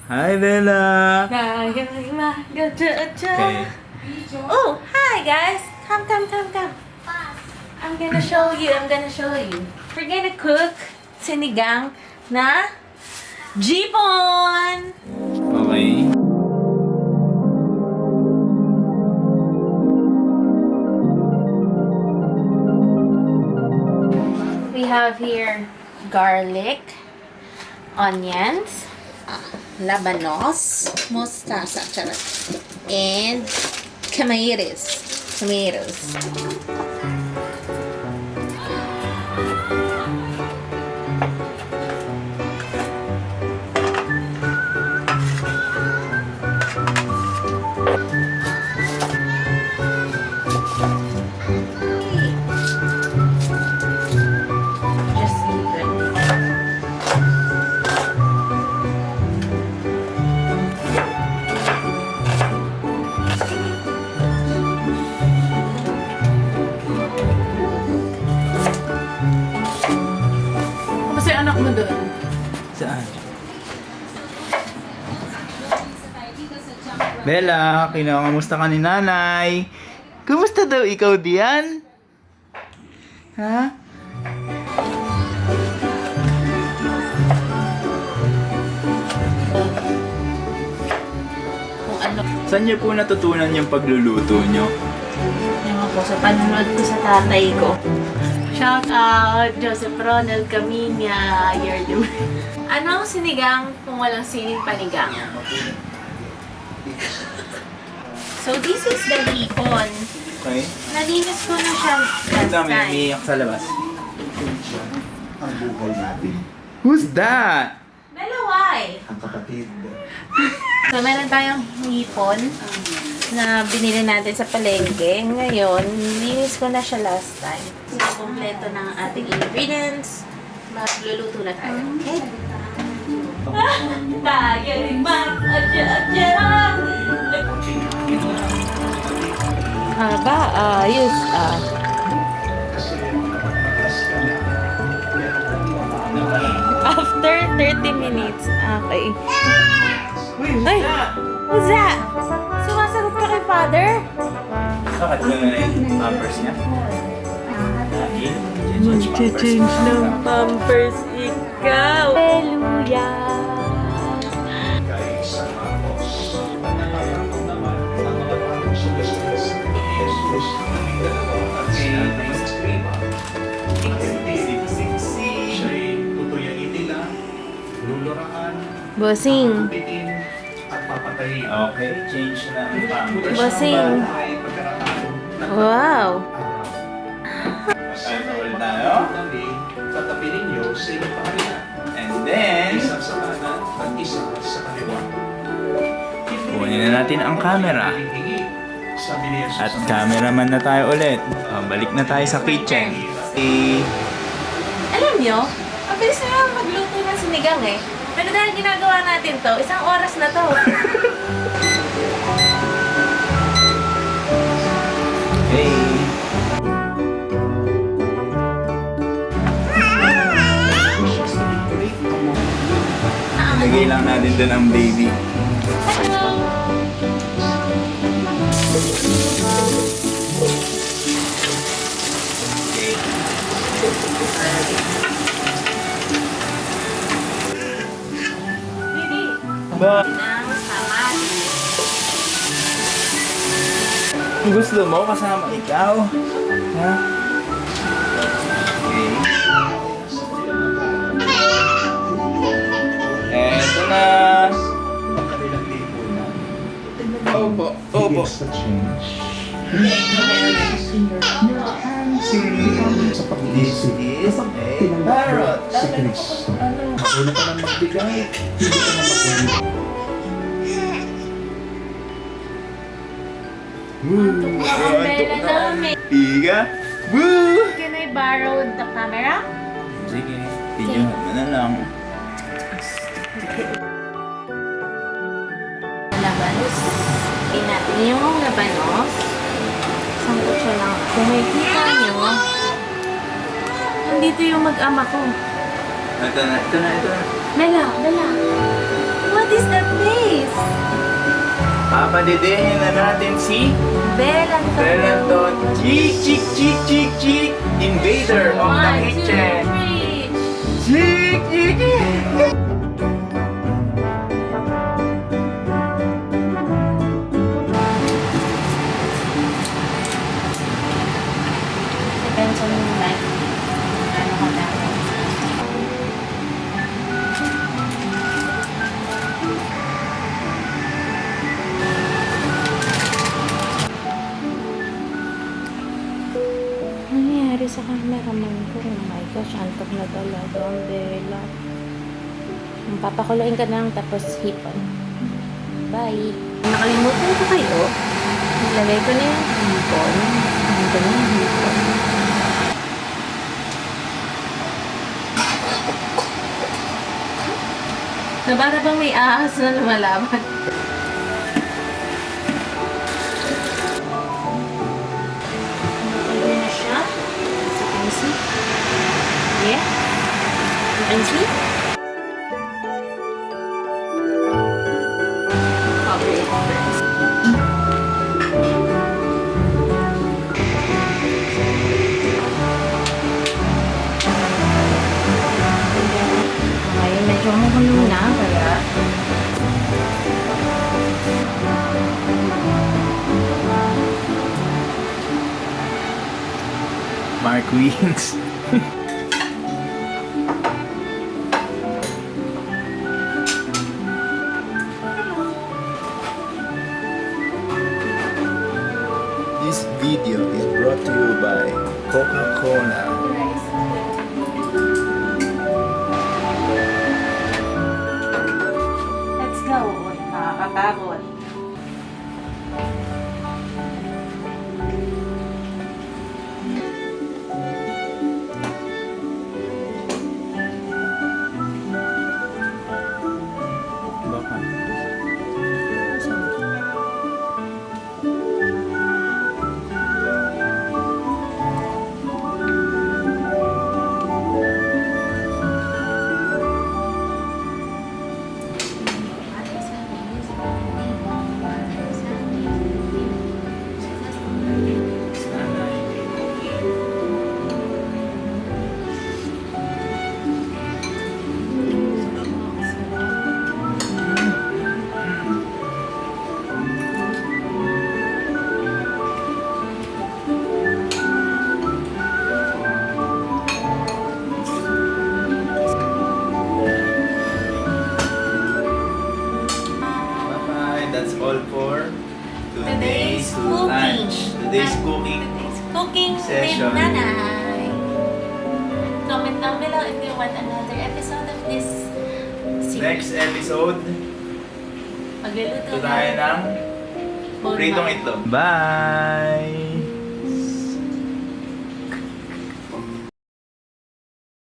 Hi, Bella! Okay. Oh, hi guys! Come. I'm gonna show you. We're gonna cook sinigang na jipon! Okay. We have here garlic, onions, labanos, mustasa, charot, and tomatoes. Just eat it. Kamusta yung anak mo doon? Saan? Bella, kinakamusta ka ni nanay? Kumusta daw ikaw diyan? Ha? Kung ano. Saan niyo po natutunan yung pagluluto niyo? Ewan ko, sa panonood ko sa tatay ko. Shout out, Joseph Ronald Caminia. You're the Ano ang sinigang kung walang sining panigang? So, this is the hipon. Okay. Nalinis ko na siya last Ito, may time. umiiyak sa labas. Ang buhay natin, Who's that? Melaway! ang kapatid. So, meron tayong hipon na binili natin sa palengke. Ngayon, nilinis ko na siya last time. So, kompleto ng ating ingredients. Magluluto na tayo. Okay? Tayo rin ayos After 30 minutes. Okay. Ay! What's that? Sumasagot ka kay father? Bakit mo na yung pampers niya? Mag-change ng pampers ikaw. Hallelujah! Kahit sa Marcos, nararamdaman ang mga bagong solusyon ni Jesus na may dalawang tansiyan na eskrima. Siya'y tutuyain nila, luluraan, Bossing. bitin, at papatayin. Okay, change na ang pampers. Bossing. Ay pagkakataon ng Wow! Alcohol tayo. Tatabi ninyo sa inyong pamilya. And then, Isa sa kanan at isa sa kaliwa. kunin na natin ang camera. Sabi ni Jesus At sa cameraman na tayo ulit. Balik na tayo sa kitchen. Alam nyo, ang bilis na lang magluto ng sinigang eh. Pero dahil ginagawa natin to, 1 oras na to. Hey! Lagay lang natin doon ang baby. Baby, Ba? ng kamatis. Gusto mo kasama ikaw? Ha? Okay. Eto na. kanilang lipunan. Opo, opo. Sa change. Sa pag-iisip. This is a parrot. Si Kristo. Una ka nang magbigay, hindi ka na magbigay. Woo! Ang bela namin. Piga. Woo! Can I borrow the camera? Sige, video mo na lang. Labanos. Natin yung labanos. Sangkot siya lang. Kung makikita nyo, nandito yung mag-ama ko. Ito na. Bella, Bella. What is that Papadedehin na natin si Belanton Chick Invader of the Kitchen. Chick. Depends on yung life. Ano ka na. Ano nangyari sa cameraman ko? Oh my gosh, antok na talaga ang Bella. Papakuluin ka lang tapos hipon. Bye! Nakalimutan ko kayo. Nilagay ko na yung hipon. Ito na yung hipon. Na para bang may ahas na lumalaban. Nilagay na siya. So, can you see? Yeah? You can see? Cover it first. Okay, medyo makulo na, kaya Mark Wings. This video is brought to you by Coca-Cola. let's go. Nakakapagod. Baka. Bye-bye. That's all for today's lunch. Today's cooking. Today's cooking session. with Nanay. Comment down below if you want another episode of this series. Next episode, Magluluto ito tayo ng Bone pritong marrow. itlog. Bye!